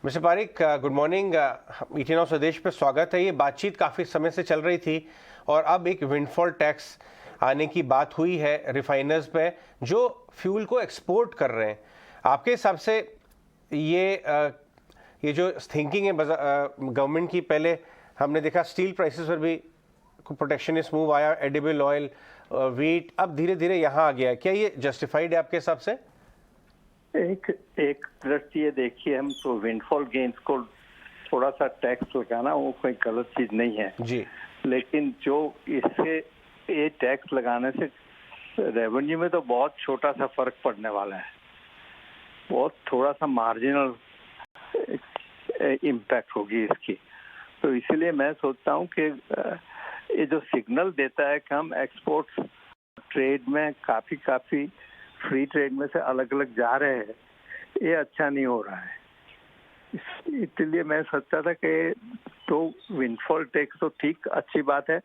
Mister Pareek, good morning. ETN of Swadesh पे स्वागत है। ये बातचीत काफ़ी समय से चल रही थी और अब एक विंडफॉल टैक्स आने की बात हुई है रिफाइनर्स पे जो फ्यूल को एक्सपोर्ट कर रहे हैं। आपके हिसाब से ये जो थिंकिंग है गवर्नमेंट की, पहले हमने देखा स्टील प्राइसेस पर भी प्रोटेक्शनिस्ट मूव आया, एडिबल ऑयल, वीट, अब धीरे धीरे यहाँ आ गया है। क्या ये जस्टिफाइड है आपके हिसाब से? एक दृष्टि ये देखिए, हम तो विंडफॉल गेन्स को थोड़ा सा टैक्स लगाना वो कोई गलत चीज नहीं है जी, लेकिन जो इससे ये टैक्स लगाने से रेवेन्यू में तो बहुत छोटा सा फर्क पड़ने वाला है, बहुत थोड़ा सा मार्जिनल इम्पैक्ट होगी इसकी। तो इसीलिए मैं सोचता हूँ कि ये जो सिग्नल देता है कि हम एक्सपोर्ट ट्रेड में काफी फ्री ट्रेड में से अलग अलग जा रहे हैं, ये अच्छा नहीं हो रहा है। इसलिए मैं सोचता था कि तो विंडफॉल टैक्स तो ठीक, अच्छी बात है,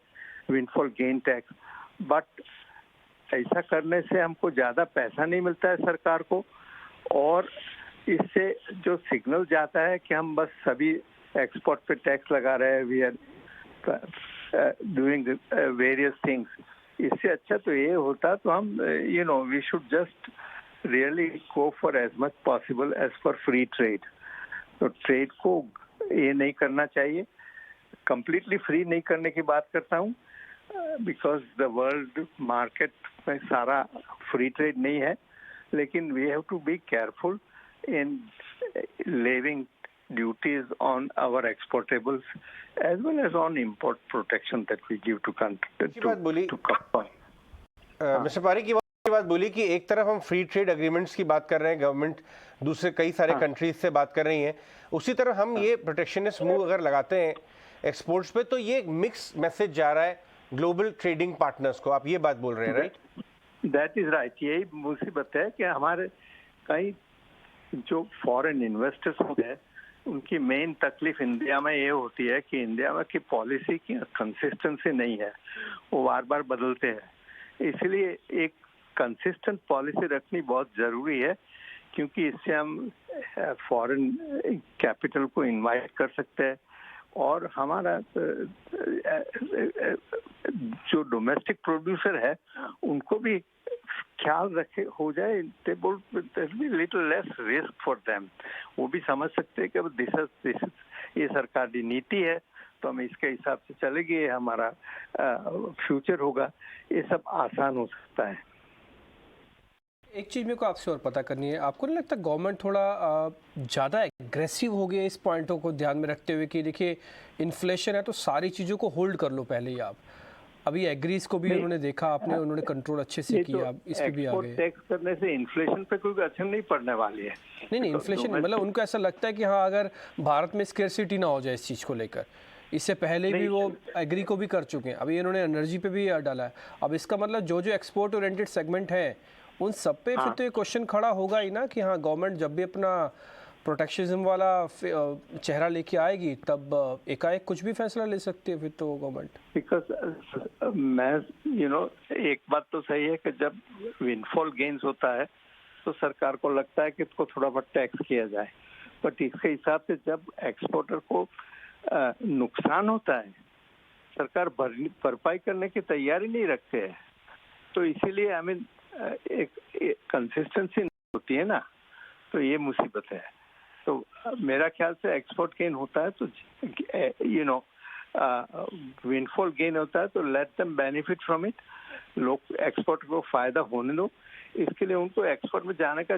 विंडफॉल गेन टैक्स, बट ऐसा करने से हमको ज्यादा पैसा नहीं मिलता है सरकार को, और इससे जो सिग्नल जाता है कि हम बस सभी एक्सपोर्ट पे टैक्स लगा रहे हैं, we are doing various things, इससे अच्छा तो ये होता तो हम we should just really go for as much possible as for free trade. तो ट्रेड को ये नहीं करना चाहिए, कंप्लीटली फ्री नहीं करने की बात करता हूँ, बिकॉज द वर्ल्ड मार्केट में सारा फ्री ट्रेड नहीं है, लेकिन we have to be careful in levying duties on our exportables as well as on import protection that we give to country to company। Mister Parikh की बात बोली कि एक तरफ हम फ्री ट्रेड एग्रीमेंट्स की बात कर रहे हैं, गवर्नमेंट दूसरे कई सारे कंट्रीज से बात कर रही हैं, उसी तरह हम ये प्रोटेक्शनिस्ट मूव अगर लगाते हैं एक्सपोर्ट्स पे तो ये मिक्स मैसेज जा रहा है ग्लोबल ट्रेडिंग पार्टनर्स को। आप ये बात बोल रहे हैं, राइट? That is right. यही मुसीबत है कि हमारे कई जो फॉरेन इन्वेस्टर्स होते हैं उनकी मेन तकलीफ इंडिया में ये होती है कि इंडिया में की पॉलिसी की कंसिस्टेंसी नहीं है, वो बार बार बदलते हैं। इसलिए एक कंसिस्टेंट पॉलिसी रखनी बहुत जरूरी है, क्योंकि इससे हम फॉरेन कैपिटल को इनवाइट कर सकते हैं और हमारा जो डोमेस्टिक प्रोड्यूसर है उनको भी ख्याल रखे हो जाए, little less risk for them. वो भी समझ सकते हैं कि दिस ये सरकार की नीति है तो हम इसके हिसाब से चलेंगे, हमारा फ्यूचर होगा, ये सब आसान हो सकता है। एक चीज़ मेरे को आपसे और पता करनी है, आपको नहीं लगता गवर्नमेंट थोड़ा ज़्यादा एग्रेसिव हो गया इस पॉइंटों को ध्यान में रखते हुए कि देखिए इन्फ्लेशन है तो सारी चीज़ों को होल्ड कर लो पहले ही आप? अभी एग्रीज को भी उन्होंने देखा, आपने उन्होंने कंट्रोल अच्छे से किया, अब इस पे भी आ गए। टैक्स करने से इन्फ्लेशन पे कोई असर नहीं पड़ने वाली है। नहीं इन्फ्लेशन मतलब उनको ऐसा लगता है कि हाँ अगर भारत में स्केर्सिटी ना हो जाए इस चीज़ को लेकर, इससे पहले भी वो एग्री को भी कर चुके हैं, अभी इन्होंने एनर्जी पे भी डाला है। अब इसका मतलब जो एक्सपोर्ट ओरिएंटेड सेगमेंट है उन सब पे फिर तो ये क्वेश्चन खड़ा होगा ही ना कि हाँ गवर्नमेंट जब भी अपना प्रोटेक्शनिज्म वाला चेहरा लेके आएगी तब एकाएक कुछ भी फैसला ले सकती है फिर तो गवर्नमेंट। बिकॉज मैं एक बात तो सही है कि जब विंडफॉल गेन्स होता है तो सरकार को लगता है कि इसको थोड़ा बहुत टैक्स किया जाए, बट इसके हिसाब से जब एक्सपोर्टर को नुकसान होता है सरकार भरपाई करने की तैयारी नहीं रखते है। तो इसीलिए आई मीन एक कंसिस्टेंसी होती है ना, तो ये मुसीबत है। तो मेरा ख्याल से एक्सपोर्ट गेन होता है तो विंडफॉल गेन होता है तो let them benefit from it, लोग एक्सपोर्ट को फायदा होने दो, इसके लिए उनको एक्सपोर्ट में जाने का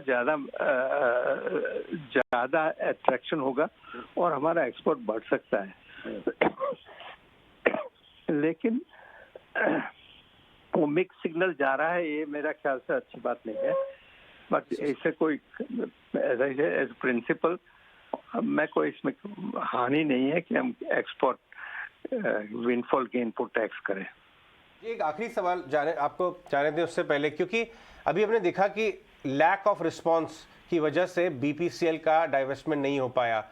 ज्यादा अट्रैक्शन होगा और हमारा एक्सपोर्ट बढ़ सकता है। लेकिन वो मिक्स सिग्नल जा रहा है, ये मेरा ख्याल से अच्छी बात नहीं है, बट ऐसे कोई एज प्रिंसिपल मैं कोई इसमें हानि नहीं है कि हम एक्सपोर्ट विंडफॉल गेन पर टैक्स करें। एक आखिरी सवाल आपको जाने दें उससे पहले, क्योंकि अभी हमने देखा कि लैक ऑफ रिस्पांस की वजह से बीपीसीएल का डाइवेस्टमेंट नहीं हो पाया।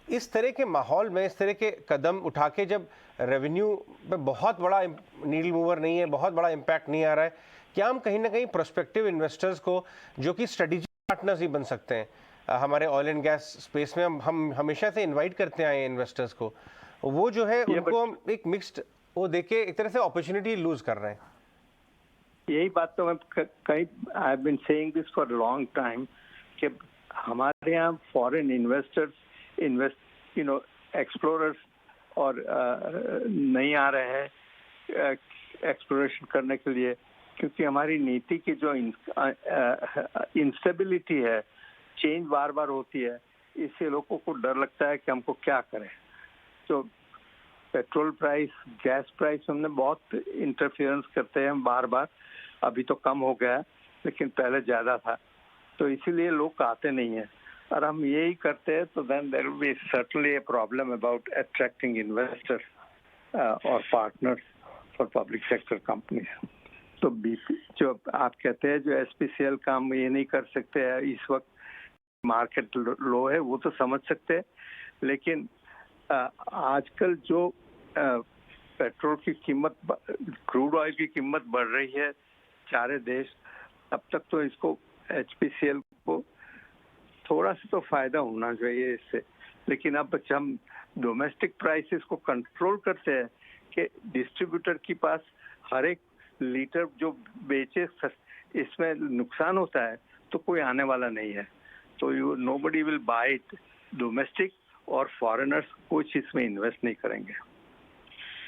इस तरह के माहौल में इस तरह के कदम उठा के जब रेवेन्यू में बहुत बड़ा नीडल मूवर नहीं है, बहुत बड़ा इम्पैक्ट नहीं आ रहा है, क्या हम कहीं ना कहीं प्रोस्पेक्टिव इन्वेस्टर्स को जो कि स्ट्रेटेजिक पार्टनर्स ही बन सकते हैं, हमारे ऑयल एंड गैस स्पेस में हम हमेशा से इनवाइट करते आए हैं इन्वेस्टर्स को, वो जो है उनको हम एक मिक्स्ड वो देके एक तरह से अपॉर्चुनिटी लूज कर रहे हैं। यही बात तो मैं कई I have been saying this for long time कि हमारे यहाँ फॉरेन इन्वेस्टर्स एक्सप्लोरर्स और नहीं आ रहे हैं एक्सप्लोरेशन करने के लिए, क्योंकि हमारी नीति की जो इंस्टेबिलिटी है, चेंज बार बार होती है, इससे लोगों को डर लगता है कि हमको क्या करें। तो पेट्रोल प्राइस, गैस प्राइस हमने बहुत इंटरफेरेंस करते हैं बार बार, अभी तो कम हो गया लेकिन पहले ज़्यादा था, तो इसीलिए लोग आते नहीं हैं। और हम यही करते हैं तो then there will be certainly a problem about attracting investors और partners for public sector companies. तो बीपी जो आप कहते हैं जो एसपीसीएल काम ये नहीं कर सकते हैं, इस वक्त मार्केट लो है, वो तो समझ सकते हैं, लेकिन आजकल जो पेट्रोल की कीमत, क्रूड ऑयल की कीमत बढ़ रही है सारे देश, अब तक तो इसको एचपीसीएल को थोड़ा सा तो फायदा होना चाहिए इससे। लेकिन अब हम डोमेस्टिक प्राइसेस को कंट्रोल करते हैं कि डिस्ट्रीब्यूटर के पास हर एक लीटर जो बेचे इसमें नुकसान होता है तो कोई आने वाला नहीं है, तो nobody will buy it. Domestic और फॉरेनर्स कुछ इसमें इन्वेस्ट नहीं करेंगे।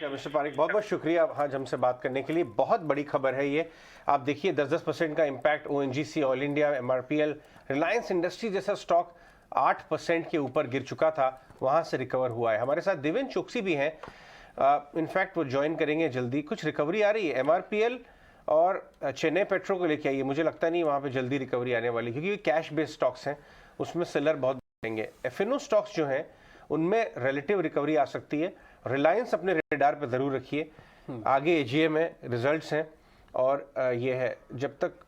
मिस्टर पारिक, बहुत बहुत शुक्रिया आज हमसे बात करने के लिए। बहुत बड़ी खबर है ये, आप देखिए 10% का impact ONGC, oil India, MRPL, Reliance industry जैसा स्टॉक 8% के ऊपर गिर चुका था, वहां से रिकवर हुआ है। हमारे साथ देवेंद्र चोकसी भी हैं, इनफैक्ट वो ज्वाइन करेंगे जल्दी। कुछ रिकवरी आ रही है एमआरपीएल और चेन्नई पेट्रो को लेके आइए, मुझे लगता नहीं वहां पे जल्दी रिकवरी आने वाली, क्योंकि कैश बेस्ड स्टॉक्स हैं, उसमें सेलर बहुत बढ़ेंगे। एफएनओ स्टॉक्स जो हैं उनमें रिलेटिव रिकवरी आ सकती है। रिलायंस अपने रेडार पे जरूर रखिए, आगे एजीएम है, रिजल्ट्स हैं, और ये है जब तक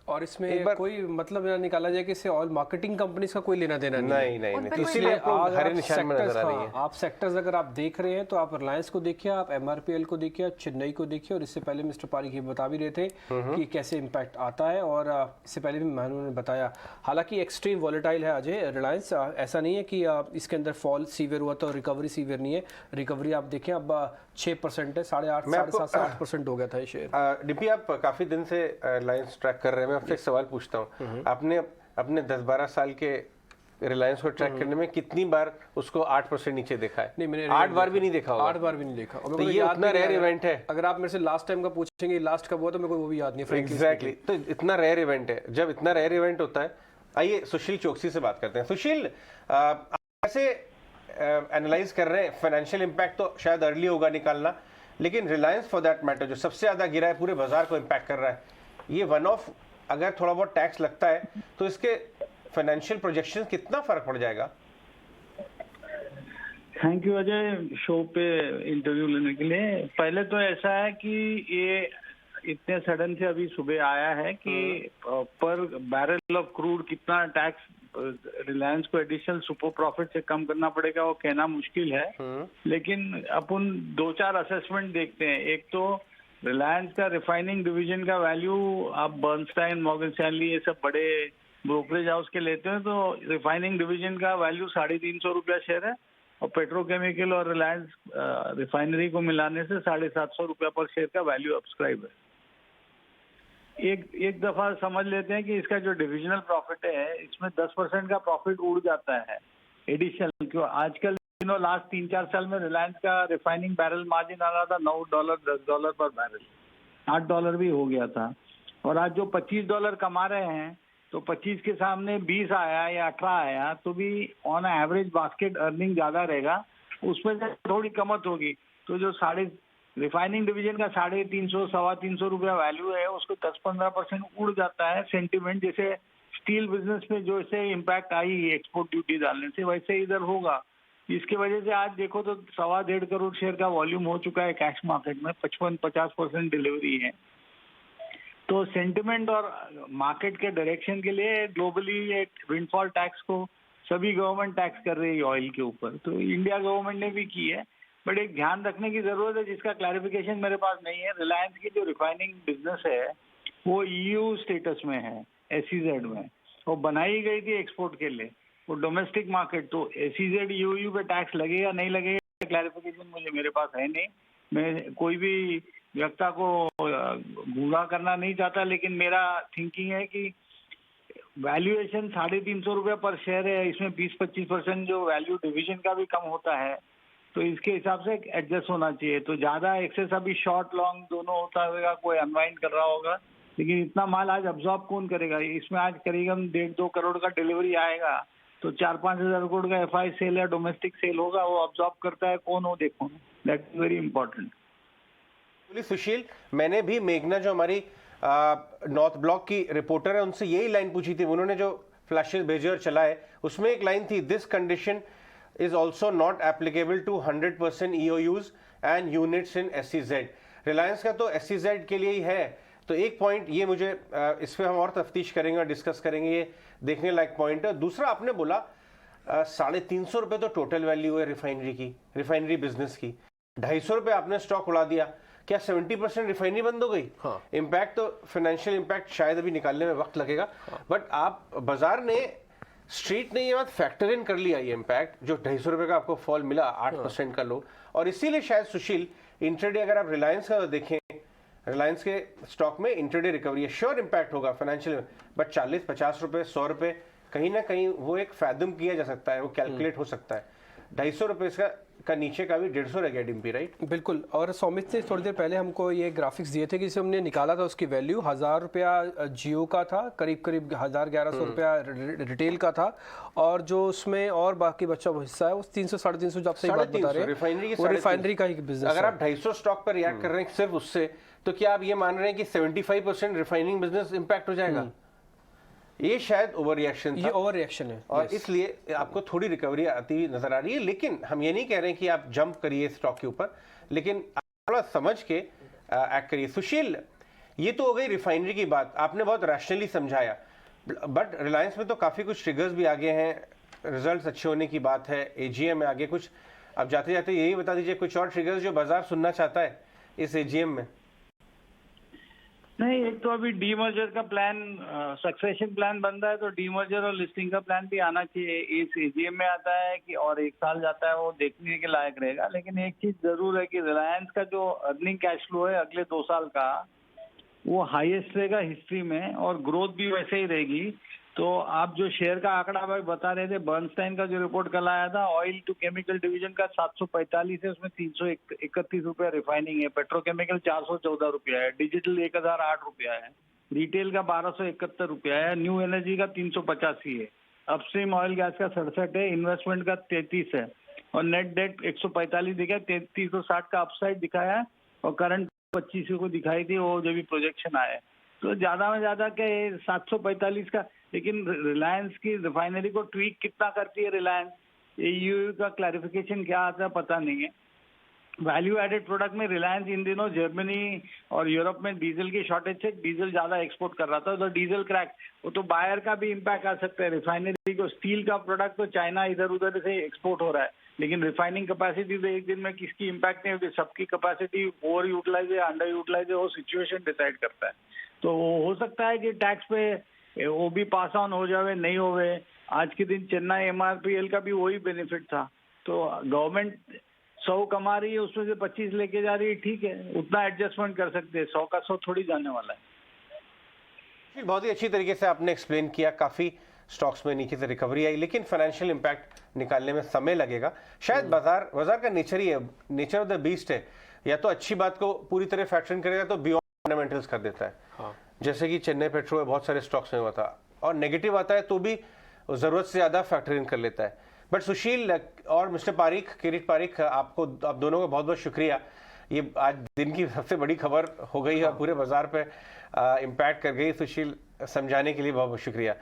और इसमें कोई मतलब ना निकाला जाए कि इससे ऑयल मार्केटिंग कंपनीज का कोई लेना देना नहीं। तो इसीलिए हरे निशान में नजर आ रही है। आप सेक्टर्स अगर आप देख रहे हैं तो आप रिलायंस को देखिए, आप एमआरपीएल को देखिए, आप चेन्नई को देखिए, और इससे पहले मिस्टर पारिक ये बता भी रहे थे कि कैसे इम्पैक्ट आता है, और इससे पहले भी मैंने बताया। हालांकि एक्सट्रीम वॉलेटाइल है अजय रिलायंस, ऐसा नहीं है कि इसके अंदर फॉल सीवियर हुआ तो रिकवरी सीवियर नहीं है। रिकवरी आप देखें अब 6% है, 8.5 से 8% हो गया था ये शेयर। डीपी, आप काफी दिन से रिलायंस ट्रैक कर रहे हैं, मैं आपसे एक सवाल पूछता हूँ, आपने अपने 10-12 साल के रिलायंस को ट्रैक करने में कितनी बार उसको 8% नीचे देखा है? नहीं, मैंने 8 बार भी नहीं देखा होगा। 8 बार भी नहीं देखा। तो ये उतना रेयर इवेंट है। अगर आप मेरे से लास्ट टाइम का पूछेंगे लास्ट कब हुआ तो मेरे को वो भी याद नहीं। एग्जैक्टली, तो इतना रेयर इवेंट है। जब इतना रेयर इवेंट होता है, आइए सुशील चोकसी से बात करते हैं। सुशील, आप कैसे एनालाइज कर रहे हैं? फाइनेंशियल इम्पैक्ट तो शायद अर्ली होगा निकालना, लेकिन रिलायंस फॉर दैट मैटर जो सबसे ज्यादा गिरा है, पूरे बाजार को इम्पैक्ट कर रहा है, ये वन ऑफ, अगर थोड़ा बहुत टैक्स लगता है तो इसके फाइनेंशियल प्रोजेक्शन कितना फर्क पड़ जाएगा? थैंक यू अजय, शो पे इंटरव्यू लेने के लिए। पहले तो ऐसा है कि ये इतने सडन से अभी सुबह आया है कि पर बैरल ऑफ क्रूड कितना टैक्स रिलायंस को एडिशनल सुपर प्रॉफिट से कम करना पड़ेगा वो कहना मुश्किल है। लेकिन अपन 2-4 असेसमेंट देखते हैं। एक तो रिलायंस का रिफाइनिंग डिवीजन का वैल्यू आप बर्नस्टाइन, मॉर्गन स्टैनली, ये सब बड़े ब्रोकरेज हाउस के लेते हैं, तो रिफाइनिंग डिवीजन का वैल्यू 350 रुपया शेयर है, और पेट्रोकेमिकल और रिलायंस रिफाइनरी को मिलाने से 750 रुपया पर शेयर का वैल्यू अब्सक्राइब है। एक दफा समझ लेते हैं कि इसका जो डिविजनल प्रॉफिट है इसमें 10% का प्रॉफिट उड़ जाता है एडिशनल। क्यों आजकल लास्ट 3-4 साल में रिलायंस का रिफाइनिंग बैरल मार्जिन आ रहा था $9, $10 पर बैरल, $8 भी हो गया था। और आज जो $25 कमा रहे हैं, तो 25 के सामने 20 आया या 18 आया तो भी ऑन एवरेज बास्केट अर्निंग ज्यादा रहेगा, उसमें से थोड़ी कमत होगी। तो जो रिफाइनिंग डिवीजन का 350-325 रुपया वैल्यू है, उसको 10-15% उड़ जाता है सेंटिमेंट। जैसे स्टील बिजनेस में जो से इम्पैक्ट आई एक्सपोर्ट ड्यूटी डालने से, वैसे इधर होगा। इसकी वजह से आज देखो तो 1.25 करोड़ शेयर का वॉल्यूम हो चुका है कैश मार्केट में, 55-50% डिलीवरी है। तो सेंटिमेंट और मार्केट के डायरेक्शन के लिए ग्लोबली एक विंडफॉल टैक्स को सभी गवर्नमेंट टैक्स कर रही है ऑयल के ऊपर, तो इंडिया गवर्नमेंट ने भी की है। बट एक ध्यान रखने की जरूरत है जिसका क्लैरिफिकेशन मेरे पास नहीं है। रिलायंस की जो रिफाइनिंग बिजनेस है वो EU स्टेटस में है, SEZ में, वो बनाई गई थी एक्सपोर्ट के लिए, वो डोमेस्टिक मार्केट। तो SEZ EOU पे टैक्स लगेगा नहीं लगेगा क्लैरिफिकेशन मेरे पास है नहीं। मैं कोई भी व्यक्ता को गुमराह करना नहीं चाहता, लेकिन मेरा थिंकिंग है कि वैल्यूएशन 350 रुपये पर शेयर है, इसमें 20-25% जो वैल्यू डिवीजन का भी कम होता है, तो इसके हिसाब से एडजस्ट होना चाहिए। तो ज़्यादा एक्सेस अभी शॉर्ट लॉन्ग दोनों होता होगा, कोई अनवाइंड कर रहा होगा, लेकिन इतना माल आज अब्जॉर्ब कौन करेगा? इसमें आज करीबन 1.5-2 करोड़ का डिलीवरी आएगा, तो 4-5 हज़ार करोड़ का FI सेल या डोमेस्टिक सेल होगा, वो अब्जॉर्ब करता है कौन, हो देखो, दैट इज वेरी इंपॉर्टेंट। सुशील, मैंने भी मेघना जो हमारी नॉर्थ ब्लॉक की रिपोर्टर है उनसे यही लाइन पूछी थी, उन्होंने जो फ्लैशेस भेजे और चलाए उसमें एक लाइन थी, this condition is also not applicable to 100% EOUs and units in SEZ। Reliance का तो SEZ के लिए ही है, तो एक पॉइंट ये मुझे इस पर हम और तफ्तीश करेंगे और डिस्कस करेंगे, ये देखने लायक पॉइंट है। दूसरा आपने बोला 350 रुपये तो टोटल वैल्यू है रिफाइनरी की, रिफाइनरी बिजनेस की, 250 रुपये आपने स्टॉक उड़ा दिया, क्या 70% रिफाइनरी बंद हो गई? हाँ। इम्पैक्ट तो फाइनेंशियल इम्पैक्ट शायद अभी निकालने में वक्त लगेगा, बट आप बाजार ने, स्ट्रीट ने ये बात फैक्टर इन कर लिया, ये इम्पैक्ट जो 250 रुपये का आपको फॉल मिला, 8% का लो, और इसीलिए शायद सुशील इंट्राडे, अगर आप रिलायंस का देखें, रिलायंस के स्टॉक में इंट्राडे रिकवरी है, श्योर इम्पैक्ट होगा फाइनेंशियल, बट 40-50 रुपये 100 रुपये कहीं ना कहीं वो एक फैदम किया जा सकता है, वो कैलकुलेट हो सकता है। 250 रुपये का नीचे का भी 150 रह गया डिम्पी, राइट? बिल्कुल। और सौमित ने थोड़ी देर पहले हमको ये ग्राफिक्स दिए थे कि जिसे हमने निकाला था, उसकी वैल्यू 1000 रुपया जियो का था, करीब 1100 रुपया रिटेल का था, और जो उसमें और बाकी बच्चा हिस्सा है वो 300-350, जब से बात बता रहे हैं वो रिफाइनरी का ही बिजनेस। अगर आप 250 स्टॉक पर रिएक्ट कर रहे हैं सिर्फ उससे, तो क्या आप ये मान रहे हैं कि 75% रिफाइनिंग बिजनेस इंपैक्ट हो जाएगा? ये शायद ओवर रिएक्शन था, ये ओवर रिएक्शन है, और इसलिए आपको थोड़ी रिकवरी आती हुई नजर आ रही है। लेकिन हम ये नहीं कह रहे हैं कि आप जंप करिए स्टॉक के ऊपर, लेकिन आप थोड़ा समझ के एक्ट करिए। सुशील, ये तो हो गई रिफाइनरी की बात, आपने बहुत रैशनली समझाया, बट रिलायंस में तो काफी कुछ ट्रिगर्स भी आगे हैं, रिजल्ट्स अच्छे होने की बात है, AGM में आगे कुछ, अब जाते जाते यही बता दीजिए कुछ और ट्रिगर्स जो बाजार सुनना चाहता है इस AGM में। नहीं, एक तो अभी डीमर्जर का प्लान, सक्सेशन प्लान बन रहा है, तो डीमर्जर और लिस्टिंग का प्लान भी आना चाहिए। इस AGM में आता है कि और 1 साल जाता है, वो देखने के लायक रहेगा। लेकिन एक चीज जरूर है कि रिलायंस का जो अर्निंग कैश फ्लो है अगले 2 साल का, वो हाईएस्ट रहेगा हिस्ट्री में, और ग्रोथ भी वैसे ही रहेगी। तो आप जो शेयर का आंकड़ा भाई बता रहे थे, बर्नस्टाइन का जो रिपोर्ट कल आया था, ऑयल टू केमिकल डिवीजन का 745 है, उसमें 331 रुपया रिफाइनिंग है, पेट्रोकेमिकल 414 रुपया है, डिजिटल 1008 रुपया है, रिटेल का 1271 रुपया है, न्यू एनर्जी का 385 है, अपस्ट्रीम ऑयल गैस का 67 है, इन्वेस्टमेंट का 33 है, और नेट डेट 145 दिखा है, 3360 का अपसाइड दिखाया है, और करंट 25 को दिखाई थी, वो जो भी प्रोजेक्शन आया है। तो ज्यादा में ज्यादा क्या 745 का, लेकिन रिलायंस की रिफाइनरी को ट्वीक कितना करती है रिलायंस, EU का क्लैरिफिकेशन क्या आता है पता नहीं है। वैल्यू एडेड प्रोडक्ट में रिलायंस इन दिनों जर्मनी और यूरोप में डीजल की शॉर्टेज से डीजल ज्यादा एक्सपोर्ट कर रहा था, तो डीजल क्रैक, वो तो बायर का भी इम्पैक्ट आ सकता है रिफाइनरी को। स्टील का प्रोडक्ट तो चाइना इधर उधर से एक्सपोर्ट हो रहा है, लेकिन रिफाइनिंग कैपेसिटी तो एक दिन में किसकी इम्पैक्ट नहीं होती, सबकी कैपेसिटी ओवर यूटिलाइज है, अंडर यूटिलाइज है, वो सिचुएशन डिसाइड करता है। तो हो सकता है कि टैक्स पे वो भी पास ऑन हो जावे, नहीं होवे। आज के दिन चेन्नई MRPL का भी वही बेनिफिट था। तो गवर्नमेंट 100 कमा रही है, उसमें से 25 लेके जा रही है, ठीक है, उतना एडजस्टमेंट कर सकते हैं, 100 का 100 थोड़ी जाने वाला है। बहुत ही अच्छी तरीके से आपने एक्सप्लेन किया, काफी स्टॉक्स में नीचे से रिकवरी आई, लेकिन फाइनेंशियल इंपैक्ट निकालने में समय लगेगा। शायद बाजार का नेचर ही है, नेचर ऑफ द बीस्ट है, या तो अच्छी बात को पूरी तरह फैक्टर इन करेगा तो बियॉन्ड फंडामेंटल्स कर देता है। हाँ। जैसे कि चेन्नई पेट्रो में बहुत सारे स्टॉक्स में हुआ था, और नेगेटिव आता है तो भी जरूरत से ज्यादा फैक्टर इन कर लेता है। बट सुशील और मिस्टर पारिक, किरीट पारिक, आप दोनों का बहुत बहुत शुक्रिया। ये आज दिन की सबसे बड़ी खबर हो गई है, पूरे बाजार पे इम्पैक्ट कर गई। सुशील, समझाने के लिए बहुत बहुत शुक्रिया।